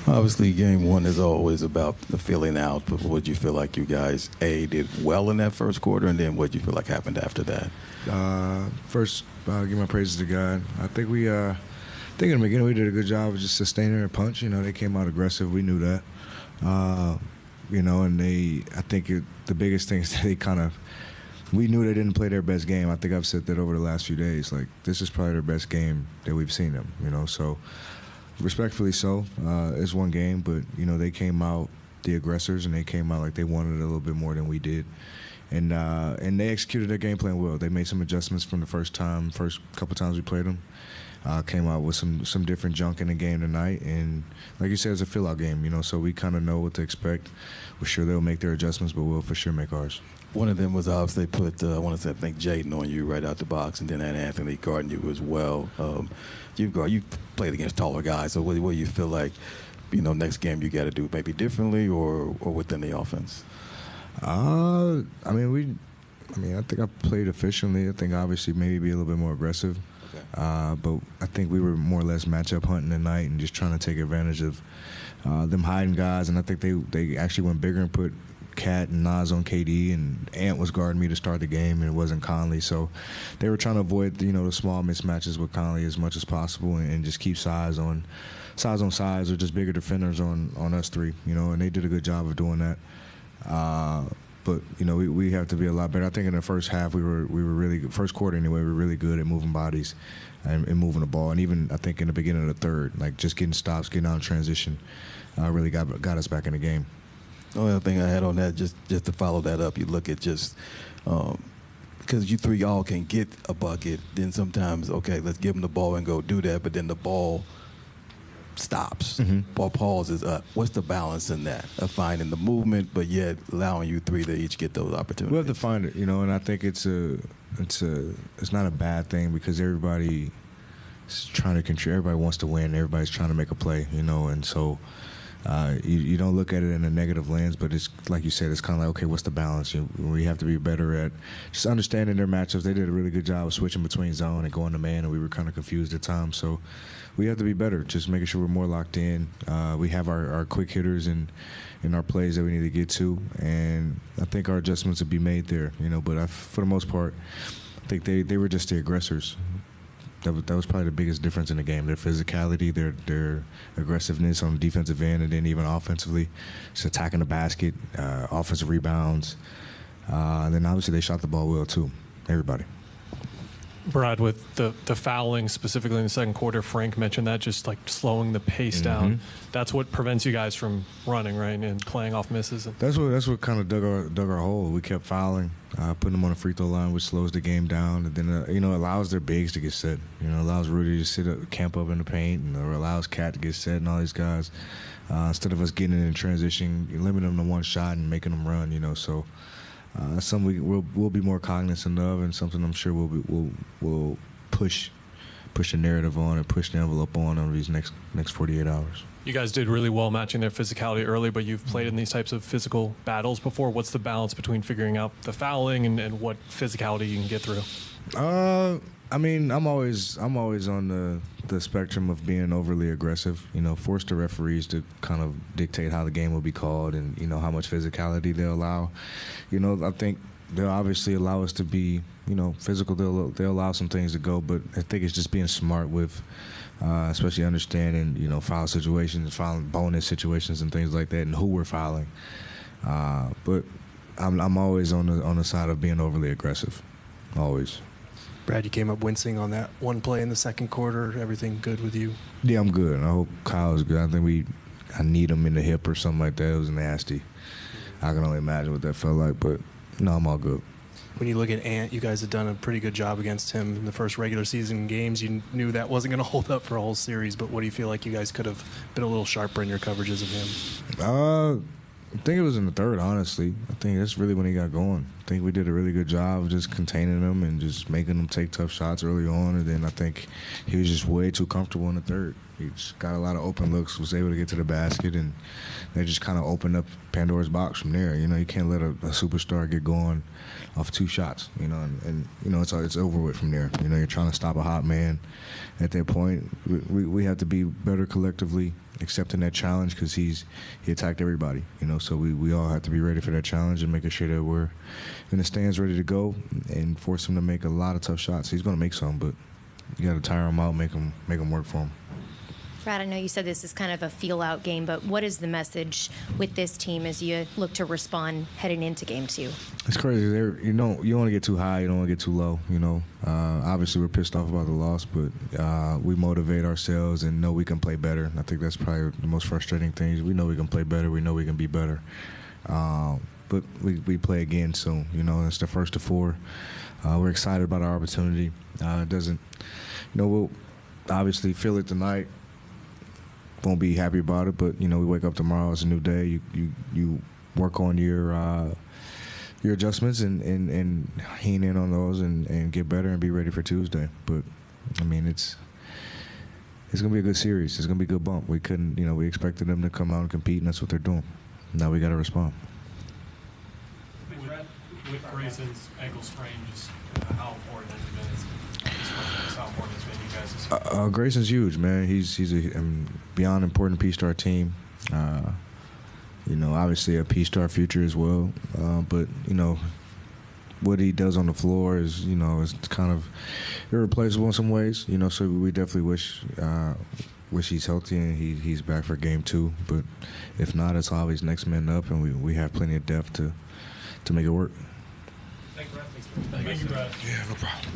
Obviously, game one is always about the filling out, but what you feel like you guys, did well in that first quarter, and then what you feel like happened after that? First, give my praises to God. I think in the beginning we did a good job of just sustaining their punch. They came out aggressive. We knew that. And I think the biggest thing is that we knew they didn't play their best game. I think I've said that over the last few days. Like, this is probably their best game that we've seen them, so respectfully so. It's one game, but, they came out the aggressors, and they came out like they wanted it a little bit more than we did. And they executed their game plan well. They made some adjustments from the first couple times we played them. Came out with some different junk in the game tonight. And like you said, it's a fill-out game, so we kind of know what to expect. We're sure they'll make their adjustments, but we'll for sure make ours. One of them was obviously put, I think Jaden on you right out the box, and then had Anthony guarding you as well. You played against taller guys, so what do you feel like, next game you got to do maybe differently or within the offense? I think I played efficiently. I think obviously maybe be a little bit more aggressive. Okay. But I think we were more or less matchup hunting tonight and just trying to take advantage of them hiding guys. And I think they actually went bigger and put Cat and Nas on KD, and Ant was guarding me to start the game, and it wasn't Conley. So they were trying to avoid the small mismatches with Conley as much as possible, and just keep size on size, or just bigger defenders on us three. And they did a good job of doing that. But we have to be a lot better. I think in the first half we were really good. First quarter anyway, we were really good at moving bodies and moving the ball. And even I think in the beginning of the third, like just getting stops, getting out in transition, really got us back in the game. The only other thing I had on that, just to follow that up, you look at just because you three all can get a bucket, then sometimes, okay, let's give them the ball and go do that, but then the ball stops, ball pauses up. What's the balance in that of finding the movement, but yet allowing you three to each get those opportunities? We have to find it, and I think it's not a bad thing because everybody is trying to control. Everybody wants to win. Everybody's trying to make a play, and so. You don't look at it in a negative lens, but it's like you said, it's kind of like, okay, what's the balance? We have to be better at just understanding their matchups. They did a really good job of switching between zone and going to man, and we were kind of confused at times. So we have to be better, just making sure we're more locked in. We have our quick hitters and our plays that we need to get to, and I think our adjustments will be made there. But for the most part, I think they were just the aggressors. That was probably the biggest difference in the game. Their physicality, their aggressiveness on the defensive end, and then even offensively, just attacking the basket, offensive rebounds. And then obviously they shot the ball well too, everybody. Brad, with the fouling specifically in the second quarter, Frank mentioned that, just like slowing the pace down. That's what prevents you guys from running, right, and playing off misses. That's what kind of dug our hole. We kept fouling, putting them on the free throw line, which slows the game down, and then allows their bigs to get set. Allows Rudy to sit up, camp up in the paint, and allows Cat to get set, and all these guys. Instead of us getting in transition, limiting them to one shot and making them run. So. That's something we'll be more cognizant of, and something I'm sure we'll push the narrative on and push the envelope on over these next 48 hours. You guys did really well matching their physicality early, but you've played in these types of physical battles before. What's the balance between figuring out the fouling and what physicality you can get through? I'm always on the spectrum of being overly aggressive. Force the referees to kind of dictate how the game will be called and how much physicality they'll allow. I think they'll obviously allow us to be physical. They'll allow some things to go, but I think it's just being smart with, especially understanding foul situations, fouling bonus situations and things like that, and who we're fouling. But I'm always on the side of being overly aggressive, always. Brad, you came up wincing on that one play in the second quarter. Everything good with you? Yeah, I'm good. I hope Kyle's good. I think I need him in the hip or something like that. It was nasty. I can only imagine what that felt like, but no, I'm all good. When you look at Ant, you guys have done a pretty good job against him in the first regular season games. You knew that wasn't going to hold up for a whole series, but what do you feel like you guys could have been a little sharper in your coverages of him? I think it was in the third, honestly. I think that's really when he got going. I think we did a really good job of just containing him and just making him take tough shots early on. And then I think he was just way too comfortable in the third. He just got a lot of open looks, was able to get to the basket, and they just kind of opened up Pandora's box from there. You can't let a superstar get going off two shots, and it's over with from there. You're trying to stop a hot man at that point. We have to be better collectively accepting that challenge because he attacked everybody. You know, so we all have to be ready for that challenge and making sure that we're in the stands ready to go and force him to make a lot of tough shots. He's going to make some, but you got to tire him out, make him work for him. Brad, I know you said this is kind of a feel-out game, but what is the message with this team as you look to respond heading into Game 2? It's crazy. You don't want to get too high. You don't want to get too low. You know, obviously we're pissed off about the loss, but we motivate ourselves and know we can play better. I think that's probably the most frustrating thing. We know we can play better. We know we can be better. But we play again soon. You know, it's the first of 4. We're excited about our opportunity. It doesn't, you know, we'll obviously feel it tonight. Won't be happy about it, but you know, we wake up tomorrow, it's a new day. You work on your adjustments and hone in on those and get better and be ready for Tuesday. But I mean, it's gonna be a good series. It's gonna be a good bump. We expected them to come out and compete, and that's what they're doing. Now we got to respond. With Grayson's ankle sprain, just how important has it been? How important it's been you guys this year? Grayson's huge, man. He's a beyond important piece to our team. You know, obviously a piece to our future as well. But you know, what he does on the floor is kind of irreplaceable in some ways. You know, so we definitely wish he's healthy and he's back for Game 2. But if not, it's always next man up, and we have plenty of depth to make it work. Thank you, Brad. Yeah, no problem.